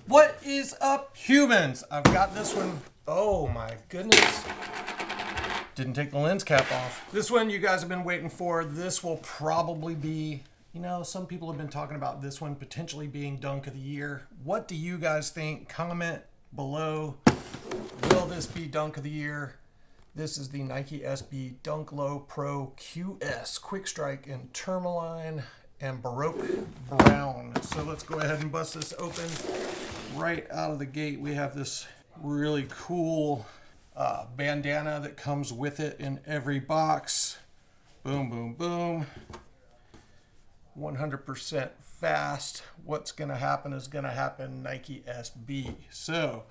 What is up, humans? I've got this one. Oh my goodness. Didn't take the lens cap off. This one you guys have been waiting for. This will probably be, some people have been talking about this one potentially being Dunk of the Year. What do you guys think? Comment below. Will this be Dunk of the Year? This is the NikeSB Dunk Low Pro QS Quick Strike in Tourmaline and Baroque Brown. So let's go ahead and bust this open. Right out of the gate, we have this really cool bandana that comes with it in every box. Boom, boom, boom. 100% fast. What's going to happen is going to happen. NikeSB. So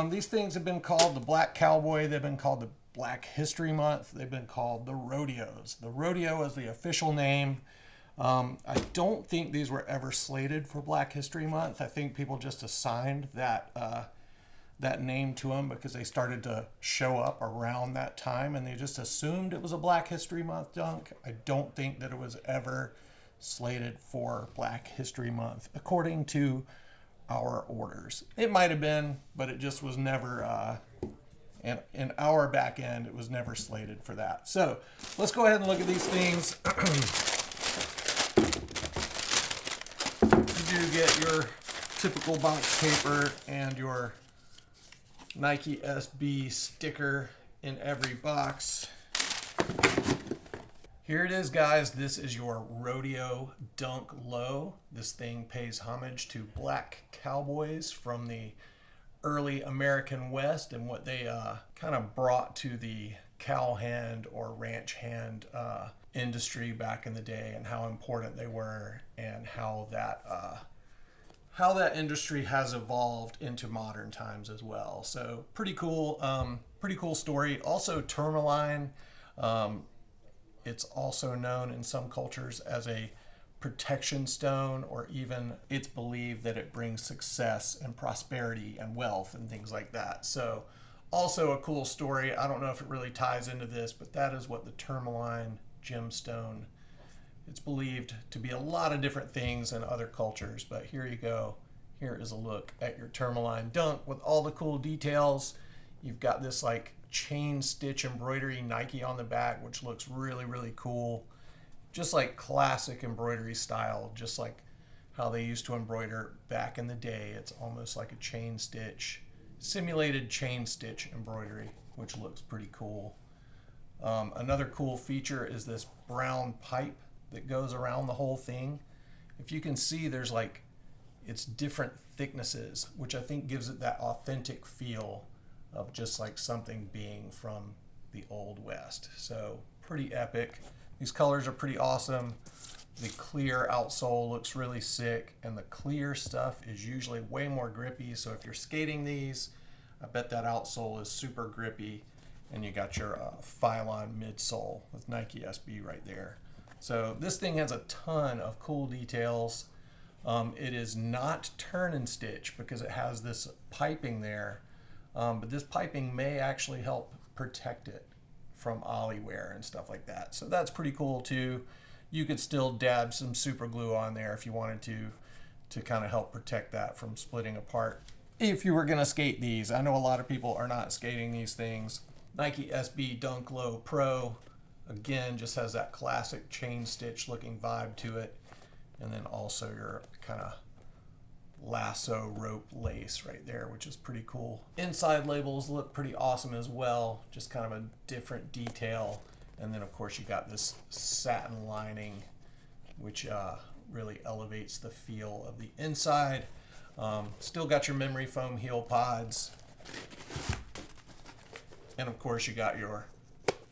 these things have been called the Black Cowboy. They've been called the Black History Month. They've been called the Rodeos. The Rodeo is the official name. I don't think these were ever slated for Black History Month. I think people just assigned that name to them because they started to show up around that time, and they just assumed it was a Black History Month dunk. I don't think that it was ever slated for Black History Month, according to our orders. It might have been, but it just was never, in our back end, it was never slated for that. So let's go ahead and look at these things. You do get your typical box paper and your NikeSB sticker in every box. Here it is, guys. This is your Rodeo Dunk Low. This thing pays homage to black cowboys from the early American West and what they kind of brought to the cowhand or ranch hand industry back in the day, and how important they were, and how that industry has evolved into modern times as well. So pretty cool story. Also, Tourmaline, it's also known in some cultures as a protection stone, or even it's believed that it brings success and prosperity and wealth and things like that. So also a cool story. I don't know if it really ties into this, but that is what the Tourmaline gemstone, it's believed to be a lot of different things in other cultures, but here you go. Here is a look at your Tourmaline dunk with all the cool details. You've got this like chain stitch embroidery Nike on the back, which looks really, really cool. Just like classic embroidery style, just like how they used to embroider back in the day. It's almost like a chain stitch, simulated chain stitch embroidery, which looks pretty cool. Another cool feature is this brown pipe that goes around the whole thing. If you can see, there's like, it's different thicknesses, which I think gives it that authentic feel of just like something being from the Old West. So pretty epic. These colors are pretty awesome. The clear outsole looks really sick, and the clear stuff is usually way more grippy. So if you're skating these, I bet that outsole is super grippy. And you got your Phylon midsole with NikeSB right there. So this thing has a ton of cool details. It is not turn and stitch because it has this piping there, but this piping may actually help protect it from ollie wear and stuff like that. So that's pretty cool too. You could still dab some super glue on there if you wanted to kind of help protect that from splitting apart. If you were gonna skate these, I know a lot of people are not skating these things. NikeSB Dunk Low Pro, again, just has that classic chain stitch looking vibe to it. And then also your kind of lasso rope lace right there, which is pretty cool. Inside labels look pretty awesome as well, just kind of a different detail. And then of course you got this satin lining, which really elevates the feel of the inside. Still got your memory foam heel pods. And of course you got your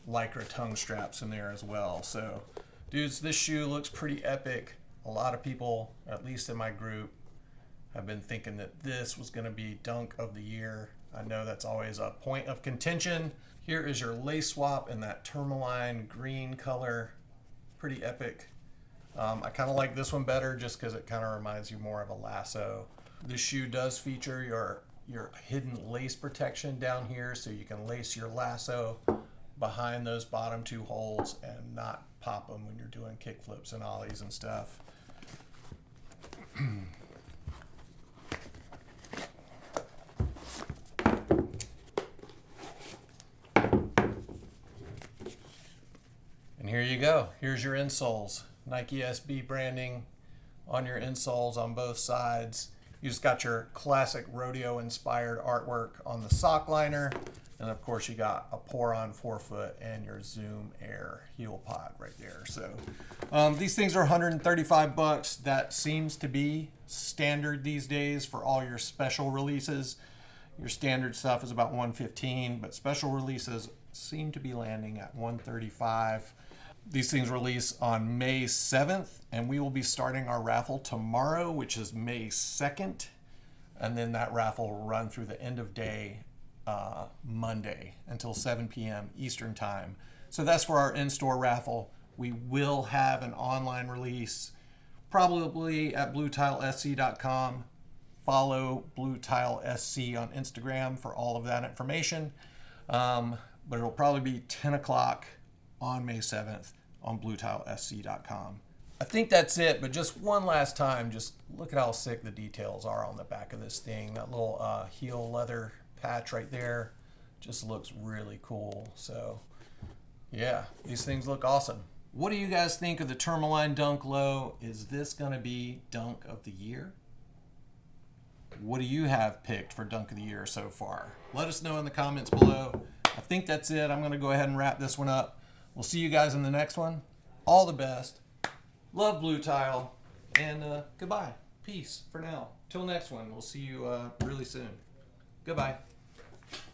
Lycra tongue straps in there as well. So dudes, this shoe looks pretty epic. A lot of people, at least in my group, have been thinking that this was going to be Dunk of the Year. I know that's always a point of contention. Here is your lace swap in that Tourmaline green color. Pretty epic. I kind of like this one better just because it kind of reminds you more of a lasso. This shoe does feature your hidden lace protection down here, so you can lace your lasso behind those bottom two holes and not pop them when you're doing kick flips and ollies and stuff. go. Here's your insoles. NikeSB branding on your insoles on both sides. You just got your classic rodeo inspired artwork on the sock liner. And of course you got a pour-on forefoot and your Zoom Air heel pod right there. So these things are 135 bucks. That seems to be standard these days for all your special releases. Your standard stuff is about 115, but special releases seem to be landing at 135. These things release on May 7th, and we will be starting our raffle tomorrow, which is May 2nd. And then that raffle will run through the end of day Monday until 7 p.m. Eastern time. So that's for our in-store raffle. We will have an online release probably at bluetilesc.com. Follow bluetilesc on Instagram for all of that information. But it'll probably be 10 o'clock on May 7th on bluetilesc.com. I think that's it, but just one last time, just look at how sick the details are on the back of this thing. That little heel leather patch right there just looks really cool. So yeah, these things look awesome. What do you guys think of the Tourmaline Dunk Low? Is this gonna be Dunk of the Year? What do you have picked for Dunk of the Year so far? Let us know in the comments below. I think that's it. I'm gonna go ahead and wrap this one up. We'll see you guys in the next one. All the best. Love Blue Tile. And goodbye. Peace for now. Till next one. We'll see you really soon. Goodbye.